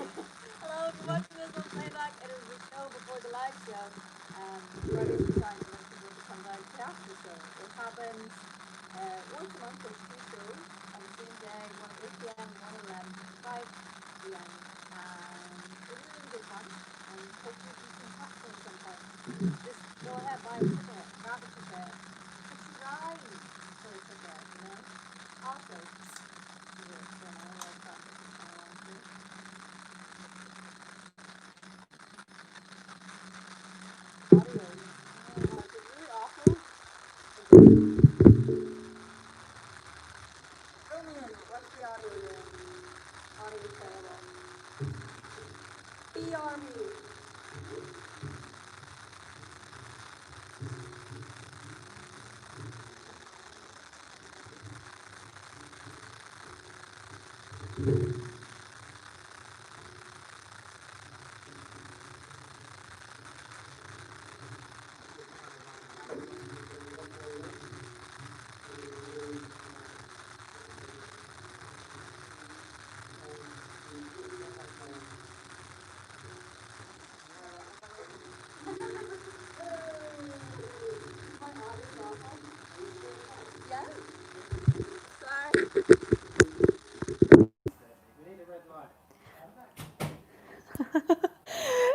Hello, if you're watching this on playback, it is the show before the live show. We're going to be trying to make people to come down to the after show. It happens once a month. There's two shows on the same day, one at 8 p.m., one at 11, 5 p.m. And it's really good fun. And hopefully you can talk to them sometime. Just go ahead, buy a ticket, grab a ticket, subscribe for a ticket, you know? Also,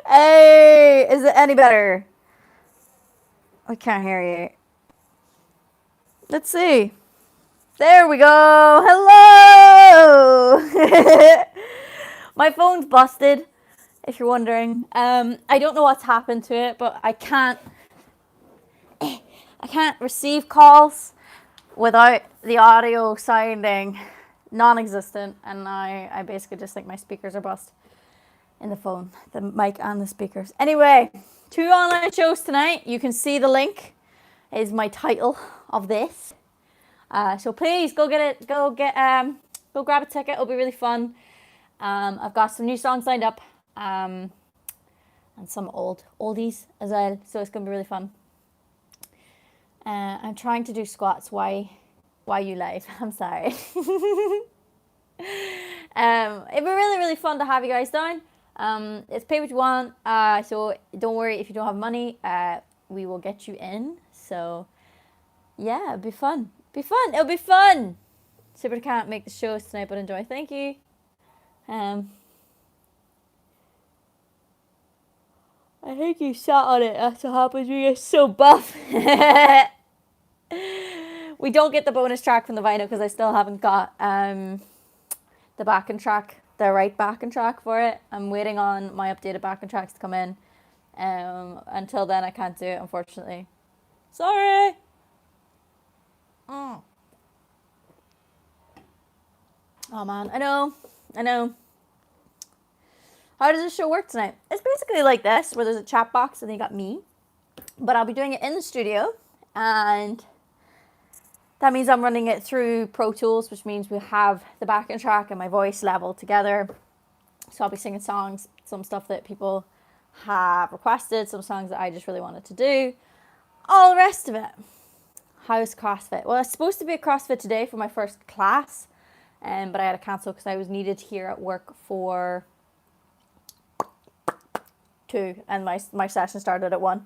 Hey, is it any better? I can't hear you. Let's see. There we go. Hello. My phone's busted, if you're wondering. I don't know what's happened to it, but I can't receive calls without the audio sounding non-existent, and I basically just think my speakers are bust in the phone, the mic and the speakers. Anyway, 2 online shows tonight. You can see the link is my title of this. So please go get it. Go grab a ticket. It'll be really fun. I've got some new songs lined up, and some oldies as well. So it's gonna be really fun. I'm trying to do squats. Why you live? I'm sorry. It'd be really fun to have you guys down. It's pay what you want. So don't worry if you don't have money. We will get you in. So yeah, it'll be fun. It'll be fun. Super can't make the shows tonight, but enjoy. Thank you. I think you sat on it. That's what happens when you get so buff. We don't get the bonus track from the vinyl because I still haven't got the backing track, the right backing track for it. I'm waiting on my updated backing tracks to come in. Until then, I can't do it, unfortunately. Sorry. Oh man, I know. How does this show work tonight? It's basically like this, where there's a chat box and then you got me. But I'll be doing it in the studio, and that means I'm running it through Pro Tools, which means we have the backing track and my voice level together. So I'll be singing songs, some stuff that people have requested, some songs that I just really wanted to do, all the rest of it. How's CrossFit? Well, it's supposed to be a CrossFit today for my first class, but I had to cancel because I was needed here at work for 2, and my session started at 1.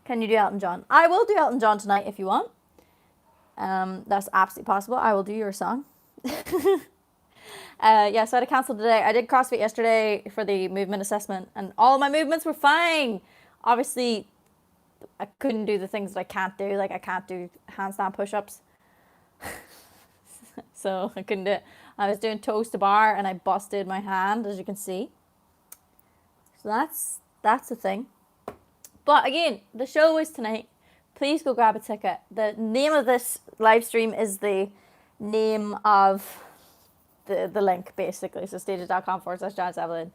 Can you do Elton John? I will do Elton John tonight if you want. That's absolutely possible. I will do your song. Yeah, so I had to cancel today. I did CrossFit yesterday for the movement assessment, and all my movements were fine. Obviously, I couldn't do the things that I can't do. Like, I can't do handstand push-ups. So I couldn't do it. I was doing toes to bar, and I busted my hand, as you can see. So that's the thing. But again, the show is tonight. Please go grab a ticket. The name of this live stream is the name of the link, basically. So stages.com/Devlin.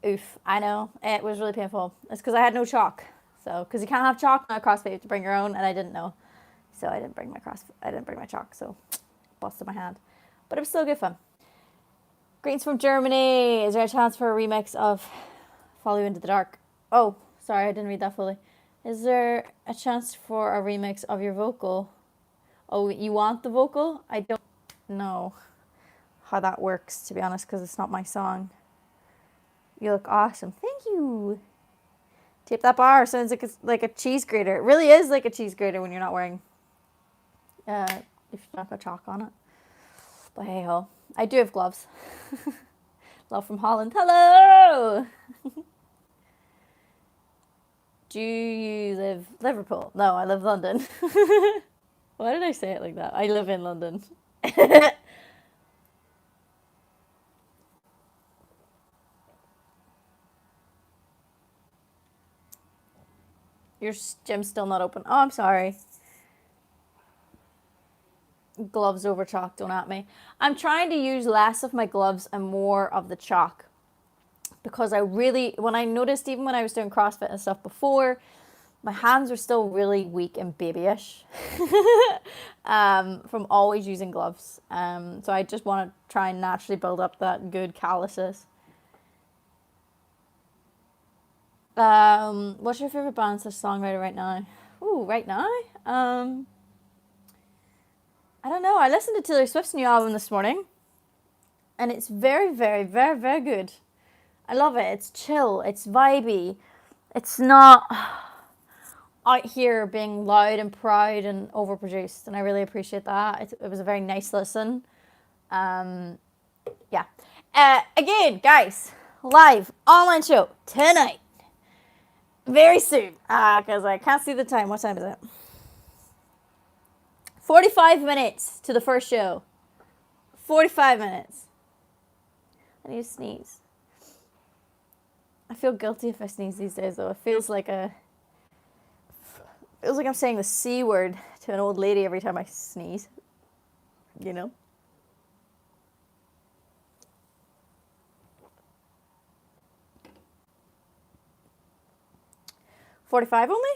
Oof, I know. It was really painful. It's because I had no chalk. So, because you can't have chalk on a CrossFit, you have to bring your own, and I didn't know. So I didn't bring my chalk, so busted my hand. But it was still good fun. Greetings from Germany. Is there a chance for a remix of Follow You Into the Dark? Oh, sorry, I didn't read that fully. Is there a chance for a remix of your vocal? Oh, you want the vocal? I don't know how that works, to be honest, because it's not my song. You look awesome. Thank you. Tape that bar. Sounds like it's like a cheese grater. It really is like a cheese grater when you're not wearing, if you've not got chalk on it. But hey ho. I do have gloves. Love from Holland. Hello! Do you live Liverpool? No, I live London. Why did I say it like that? I live in London. Your gym's still not open. Oh, I'm sorry. Gloves over chalk, don't at me. I'm trying to use less of my gloves and more of the chalk. Because when I noticed, even when I was doing CrossFit and stuff before, my hands were still really weak and babyish from always using gloves. So I just want to try and naturally build up that good calluses. What's your favorite band slash songwriter right now? Ooh, right now? I don't know. I listened to Taylor Swift's new album this morning, and it's very, very, very, very good. I love it. It's chill. It's vibey. It's not out here being loud and proud and overproduced, and I really appreciate that. It was a very nice listen. Yeah. Again, guys, live online show tonight. Very soon, because I can't see the time. What time is it? 45 minutes to the first show. 45 minutes. I need to sneeze. I feel guilty if I sneeze these days, though. It feels like I'm saying the C word to an old lady every time I sneeze. You know? $45 only?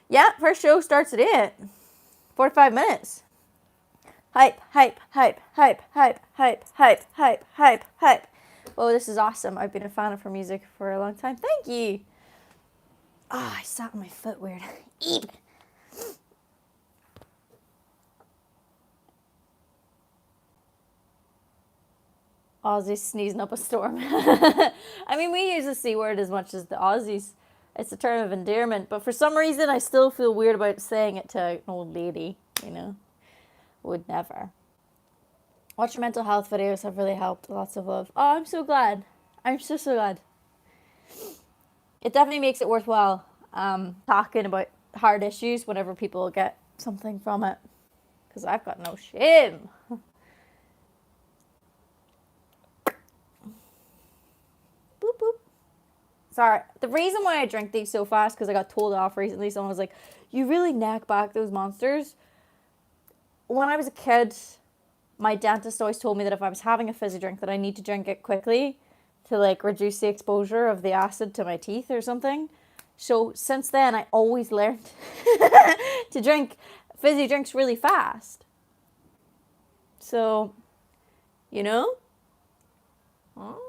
Yeah, first show starts at 8. 45 minutes. Hype, hype, hype, hype, hype, hype, hype, hype, hype, hype. Oh, this is awesome. I've been a fan of her music for a long time. Thank you. Oh, I sat on my foot weird. Eep. Aussies sneezing up a storm. I mean, we use the C word as much as the Aussies. It's a term of endearment, but for some reason I still feel weird about saying it to an old lady, you know. Would never. Watch your mental health videos have really helped. Lots of love. Oh, I'm so glad. I'm so glad. It definitely makes it worthwhile talking about hard issues whenever people get something from it. Because I've got no shame. Boop, boop. Sorry. The reason why I drink these so fast, because I got told off recently. Someone was like, you really neck back those monsters. When I was a kid, my dentist always told me that if I was having a fizzy drink that I need to drink it quickly to like reduce the exposure of the acid to my teeth or something. So since then, I always learned to drink fizzy drinks really fast. So, you know? Oh.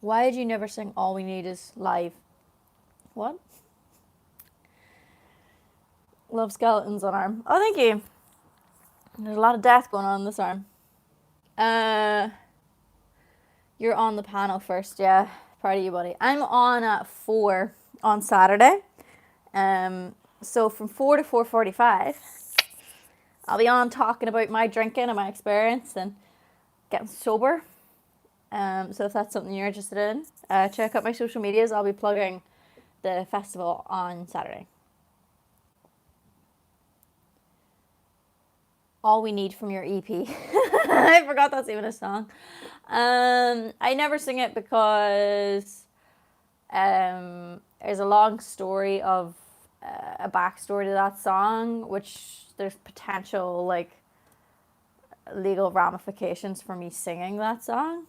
Why did you never sing All We Need Is live? What? Love skeletons on arm. Oh, thank you. There's a lot of death going on this arm. You're on the panel first, yeah. Proud of you, buddy. I'm on at 4 on Saturday. So from 4 to 4:45, I'll be on talking about my drinking and my experience and getting sober. So if that's something you're interested in, check out my social medias. I'll be plugging the festival on Saturday. All We Need from your EP. I forgot that's even a song. I never sing it because there's a long story of a backstory to that song, which there's potential like legal ramifications for me singing that song.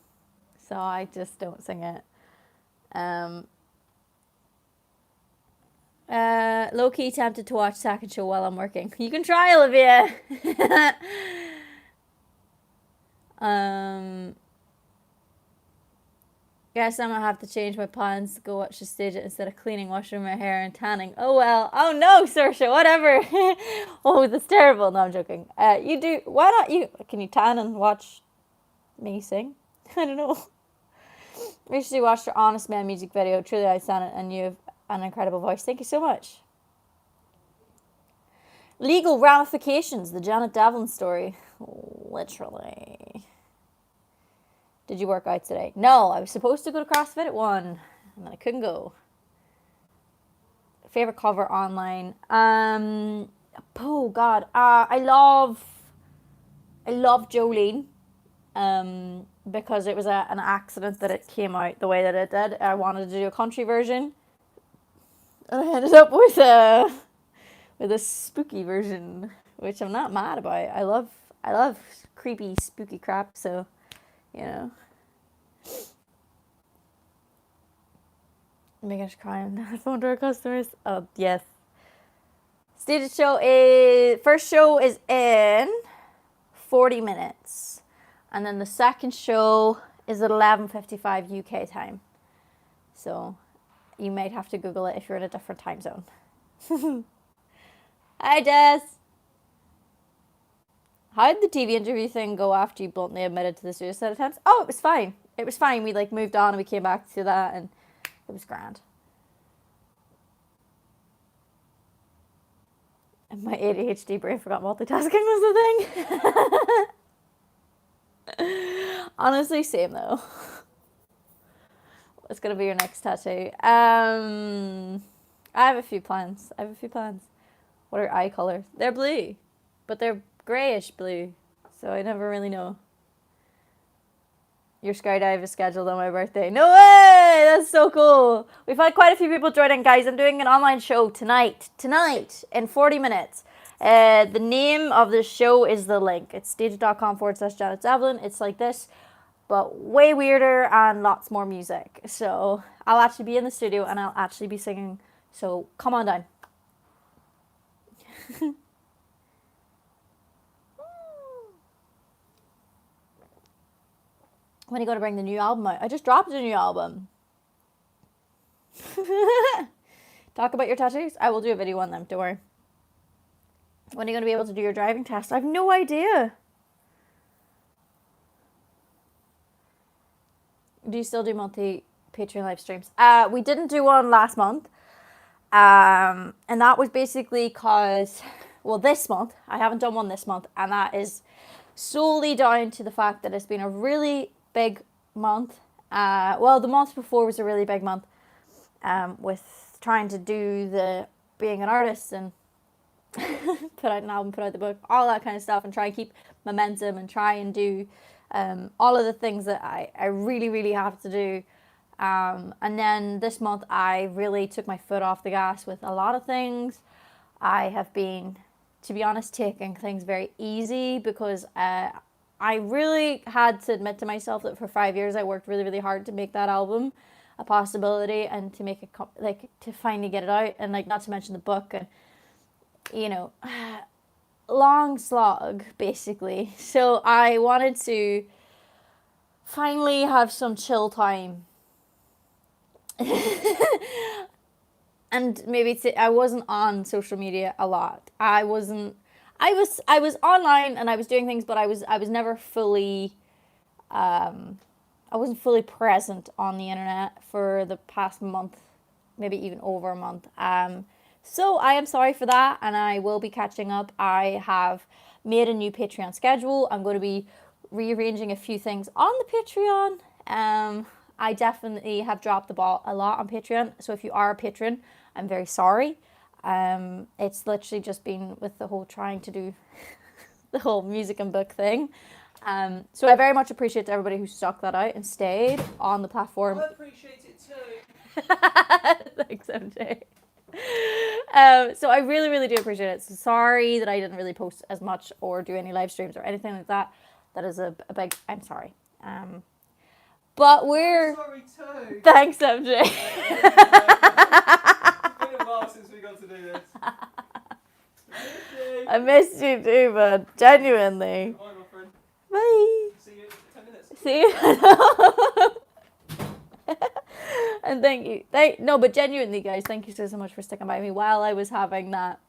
So I just don't sing it. Low-key tempted to watch second show while I'm working. You can try, Olivia. Guess I'm gonna have to change my plans to go watch the stage instead of cleaning, washing my hair, and tanning. Oh well. Oh no, Saoirse, whatever. Oh, that's terrible. No, I'm joking. You do. Why not you? Can you tan and watch me sing? I don't know. Recently watched your Honest Man music video. Truly outstanding, and you have an incredible voice. Thank you so much. Legal ramifications. The Janet Devlin story. Literally. Did you work out today? No, I was supposed to go to CrossFit at 1, and then I couldn't go. Favorite cover online? Oh God, I love Jolene, because it was an accident that it came out the way that it did. I wanted to do a country version, and I ended up with a spooky version, which I'm not mad about. I love creepy, spooky crap. So, you know. Make us crying. Phone to our customers. Oh yes. Stage show is first show is in 40 minutes, and then the second show is at 11:55 UK time. So you might have to Google it if you're in a different time zone. Hi, Des. How did the TV interview thing go after you bluntly admitted to the suicide attempts? Oh, it was fine. It was fine. We moved on and we came back to that, and it was grand. And my ADHD brain forgot multitasking was the thing. Honestly, same though. What's gonna be your next tattoo? I have a few plans. What are eye colors? They're blue, but they're grayish blue, so I never really know. Your skydive is scheduled on my birthday. No way! That's so cool. We've had quite a few people join in, guys. I'm doing an online show tonight in 40 minutes. The name of the show is the link. It's stage.com/Janet Devlin. It's like this, but way weirder and lots more music. So I'll actually be in the studio and I'll actually be singing. So come on down. When are you going to bring the new album out? I just dropped a new album. Talk about your tattoos? I will do a video on them, don't worry. When are you going to be able to do your driving test? I have no idea. Do you still do monthly Patreon live streams? We didn't do one last month. And that was basically because, well, this month, I haven't done one this month, and that is solely down to the fact that it's been a really big month. Well, the month before was a really big month, with trying to do the being an artist and put out an album, put out the book, all that kind of stuff, and try and keep momentum and try and do all of the things that I really, really have to do. And then this month I really took my foot off the gas with a lot of things. I have been, to be honest, taking things very easy because I really had to admit to myself that for 5 years I worked really, really hard to make that album a possibility and to make it to finally get it out, and not to mention the book, and long slog basically. So I wanted to finally have some chill time. And maybe I wasn't on social media a lot. I was online and I was doing things, but I was never fully I wasn't fully present on the internet for the past month, maybe even over a month. So I am sorry for that, and I will be catching up. I have made a new Patreon schedule. I'm going to be rearranging a few things on the Patreon. I definitely have dropped the ball a lot on Patreon. So if you are a patron, I'm very sorry. It's literally just been with the whole trying to do the whole music and book thing. So I very much appreciate everybody who stuck that out and stayed on the platform. I appreciate it too. Thanks, MJ. So I really, really do appreciate it. So sorry that I didn't really post as much or do any live streams or anything like that. That is a big, I'm sorry. But we're... I'm sorry too. Thanks, MJ. It's been a while since we got to do this. I missed you too, but genuinely. Bye, my friend. Bye. See you in 10 minutes. See you. And thank you. No, but genuinely, guys, thank you so much for sticking by me while I was having that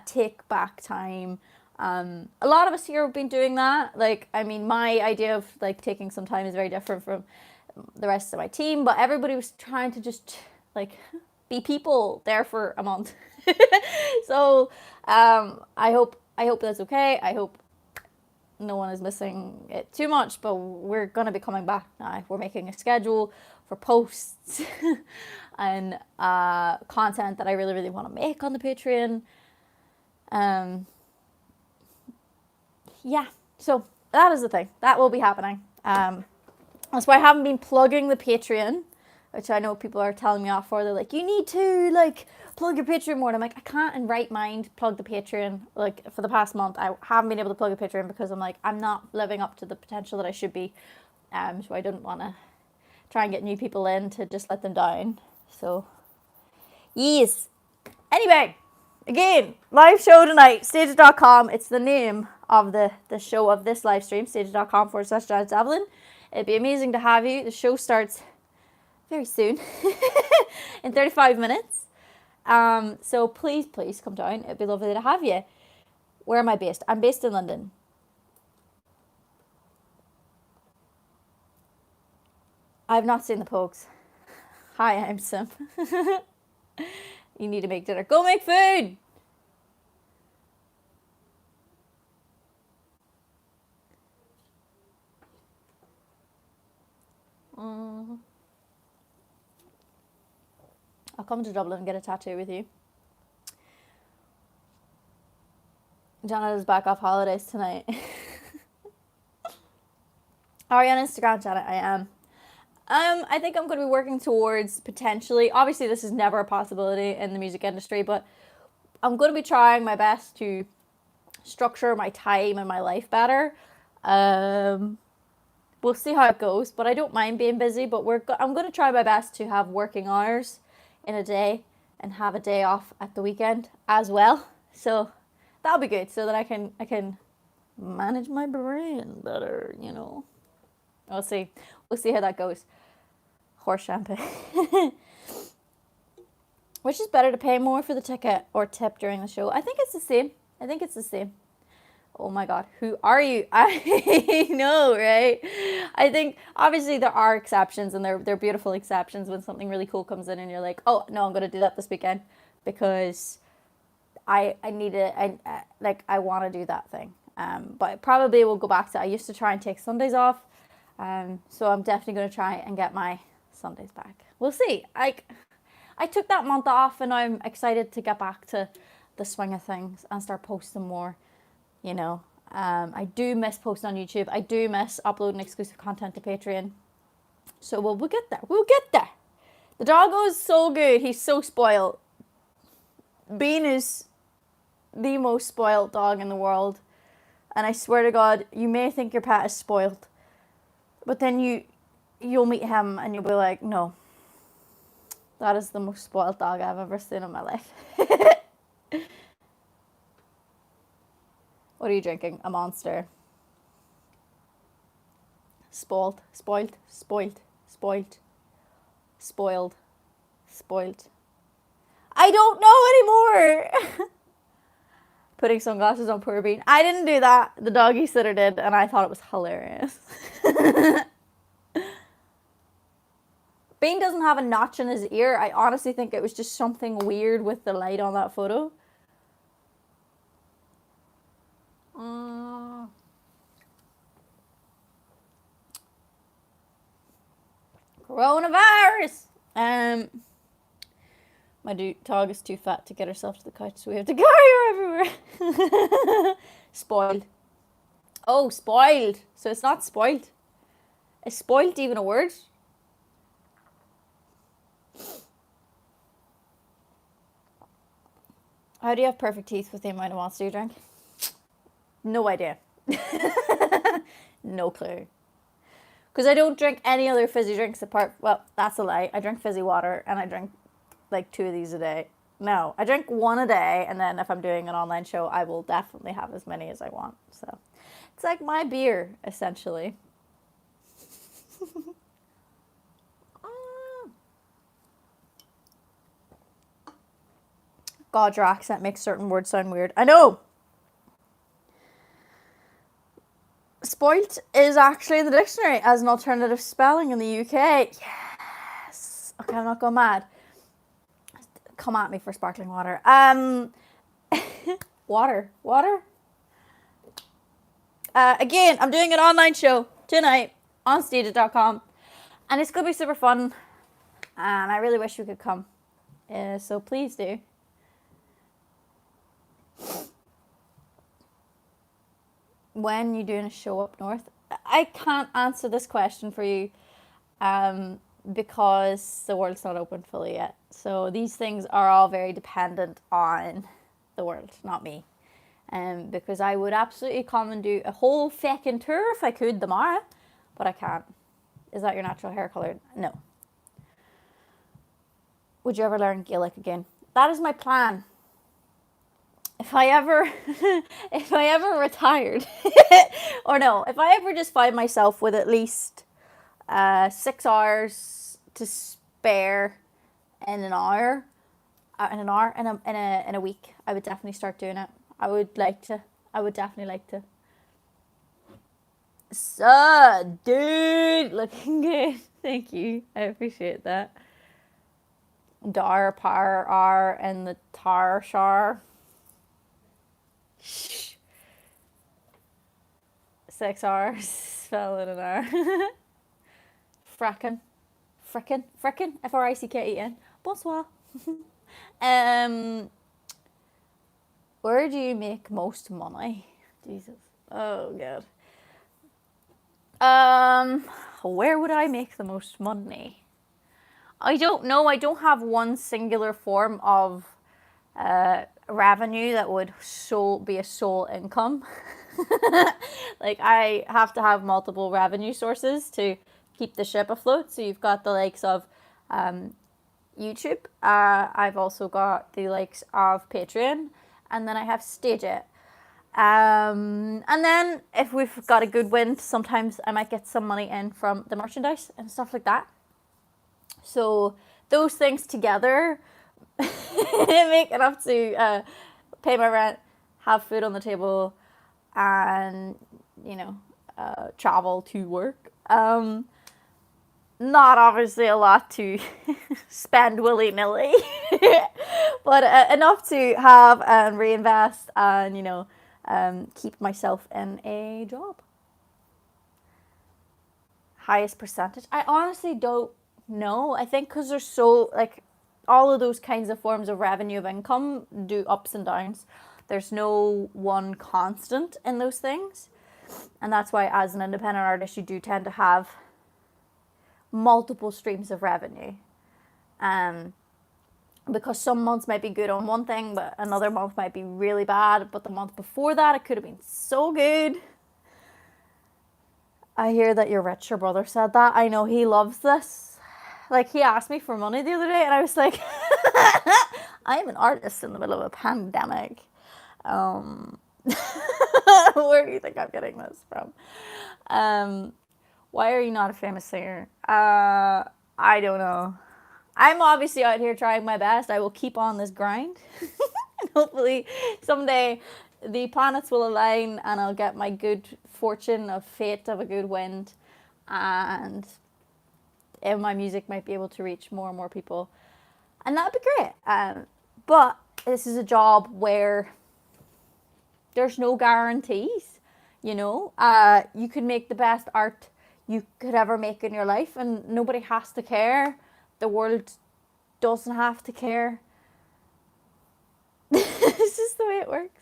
take back time. A lot of us here have been doing that. Like, I mean, my idea of like taking some time is very different from the rest of my team, but everybody was trying to just like be people there for a month. So I hope that's okay. I hope no one is missing it too much, but we're gonna be coming back now. We're making a schedule for posts and content that I really, really want to make on the Patreon. Yeah, so that is the thing. That will be happening. That's why I haven't been plugging the Patreon, which I know people are telling me off for. They're like, you need to like plug your Patreon more. And I'm like, I can't in right mind plug the Patreon. Like for the past month, I haven't been able to plug the Patreon because I'm like, I'm not living up to the potential that I should be. So I didn't want to try and get new people in to just let them down. So, yes. Anyway, again, live show tonight, stages.com. It's the name of the show of this live stream, stages.com/Devlin. It'd be amazing to have you. The show starts very soon, in 35 minutes. So please come down. It'd be lovely to have you. Where am I based? I'm based in London. I've not seen the Pogues. Hi, I'm Sim. You need to make dinner. Go make food! I'll come to Dublin and get a tattoo with you. Janet is back off holidays tonight. Are you on Instagram, Janet? I am. I think I'm going to be working towards potentially, obviously this is never a possibility in the music industry, but I'm going to be trying my best to structure my time and my life better. We'll see how it goes, but I don't mind being busy, but I'm going to try my best to have working hours in a day and have a day off at the weekend as well. So that'll be good so that I can manage my brain better, you know. We'll see how that goes. Horse champagne. Which is better, to pay more for the ticket or tip during the show? I think it's the same. Oh my god, who are you? I know, right? I think obviously there are exceptions, and they're beautiful exceptions when something really cool comes in and you're like, oh no, I'm gonna do that this weekend because I need it. I want to do that thing. But probably we'll go back to, I used to try and take Sundays off. So I'm definitely going to try and get my Sundays back. We'll see. I took that month off and I'm excited to get back to the swing of things and start posting more, you know. I do miss posting on YouTube. I do miss uploading exclusive content to Patreon. So we'll get there. We'll get there. The doggo is so good. He's so spoiled. Bean is the most spoiled dog in the world. And I swear to God, you may think your pet is spoiled, but then you'll meet him and you'll be like, no, that is the most spoiled dog I've ever seen in my life. What are you drinking? A Monster. Spoiled. I don't know anymore. Putting sunglasses on poor Bean. I didn't do that. The doggy sitter did, and I thought it was hilarious. Bean doesn't have a notch in his ear. I honestly think it was just something weird with the light on that photo. Coronavirus. My dog is too fat to get herself to the couch, so we have to carry her everywhere. Spoiled. Oh, spoiled. So it's not spoiled. Is spoiled even a word? How do you have perfect teeth with the amount of Monster you drink? No idea. No clue. Because I don't drink any other fizzy drinks apart. Well, that's a lie. I drink fizzy water and I drink like 2 of these a day. No, I drink 1 a day, and then if I'm doing an online show, I will definitely have as many as I want. So it's like my beer, essentially. God, your accent makes certain words sound weird. I know. Spoilt is actually in the dictionary as an alternative spelling in the UK. Yes. Okay, I'm not going mad. Come at me for sparkling water. Water. Again, I'm doing an online show tonight on stage.com, and it's gonna be super fun. And I really wish you could come. So please do. When you doing a show up north? I can't answer this question for you, because the world's not open fully yet. So these things are all very dependent on the world, not me. Because I would absolutely come and do a whole feckin' tour if I could tomorrow, but I can't. Is that your natural hair colour? No. Would you ever learn Gaelic again? That is my plan. If I ever retired, or no, if I ever just find myself with at least 6 hours to spare in an hour, in a week, I would definitely start doing it. I would definitely like to. So, dude, looking good. Thank you. I appreciate that. Dar par R and the tar shar. 6 hours spell in an hour. Frickin. Frickin. Bonsoir. Where do you make most money? Jesus. Oh god. Where would I make the most money? I don't know. I don't have one singular form of revenue that would be a sole income. Like, I have to have multiple revenue sources to keep the ship afloat. So you've got the likes of YouTube. I've also got the likes of Patreon, and then I have StageIt. And then if we've got a good wind, sometimes I might get some money in from the merchandise and stuff like that. So those things together make enough to pay my rent, have food on the table, and travel to work. Not obviously a lot to spend willy-nilly, but enough to have and reinvest and keep myself in a job. Highest percentage? I honestly don't know. I think because there's so, like, all of those kinds of forms of revenue of income do ups and downs. There's no one constant in those things. And that's why as an independent artist, you do tend to have multiple streams of revenue. Because some months might be good on one thing, but another month might be really bad. But the month before that, it could have been so good. I hear that your richer brother said that. I know he loves this. Like, he asked me for money the other day, and I was like, I am an artist in the middle of a pandemic. Where do you think I'm getting this from? Why are you not a famous singer? I don't know. I'm obviously out here trying my best. I will keep on this grind. And hopefully someday the planets will align and I'll get my good fortune of fate of a good wind. And my music might be able to reach more and more people. And that'd be great. But this is a job where there's no guarantees. You could make the best art you could ever make in your life and nobody has to care. The world doesn't have to care. It's just the way it works.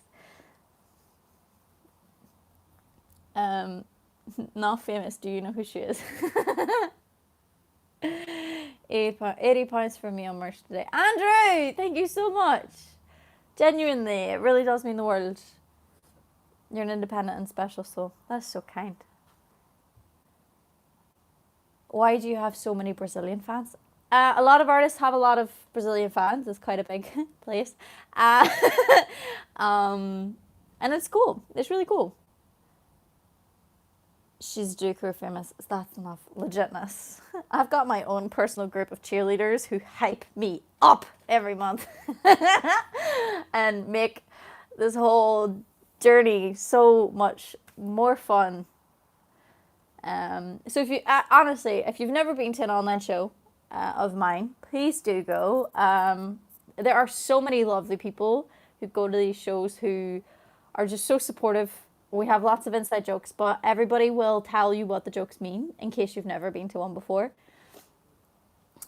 Not famous. Do you know who she is? 80 pounds for me on merch today. Andrew, thank you so much. Genuinely, it really does mean the world. You're an independent and special soul. That's so kind. Why do you have so many Brazilian fans? A lot of artists have a lot of Brazilian fans. It's quite a big place. And it's cool. It's really cool. she's Duker famous. That's enough legitness. I've got my own personal group of cheerleaders who hype me up every month and make this whole journey so much more fun. So if you honestly, if you've never been to an online show of mine, please do go. There are so many lovely people who go to these shows who are just so supportive. We have lots of inside jokes, but everybody will tell you what the jokes mean in case you've never been to one before.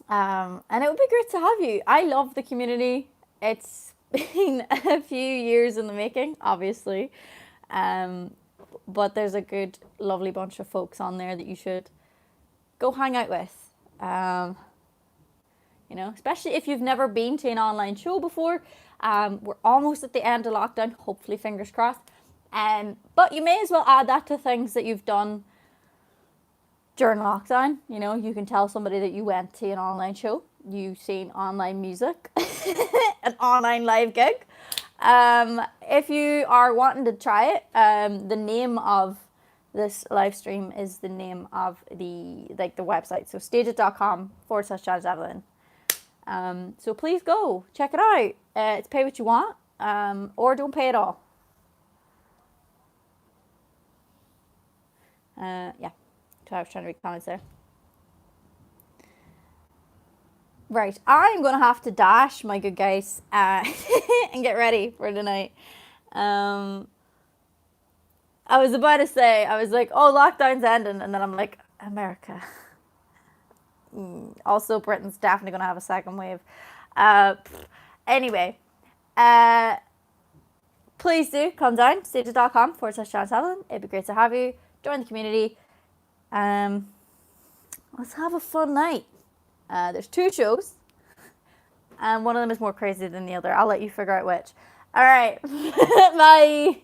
And it would be great to have you. I love the community. It's been a few years in the making, obviously. But there's a good, lovely bunch of folks on there that you should go hang out with. Especially if you've never been to an online show before. We're almost at the end of lockdown, hopefully, fingers crossed. But you may as well add that to things that you've done during lockdown. You can tell somebody that you went to an online show, you've seen online music, an online live gig. If you are wanting to try it, the name of this live stream is the name of the website. So stageit.com/Devlin. So please go check it out. It's pay what you want, or don't pay at all. Yeah, so I was trying to read comments there. Right, I'm going to have to dash, my good guys, and get ready for tonight. I was about to say, I was like, oh, lockdown's ending, and then I'm like, America. Also, Britain's definitely going to have a second wave. Anyway, please do come down, stageit.com/Devlin. It'd be great to have you. Join the community. Let's have a fun night. There's 2 shows, and one of them is more crazy than the other. I'll let you figure out which. All right, bye.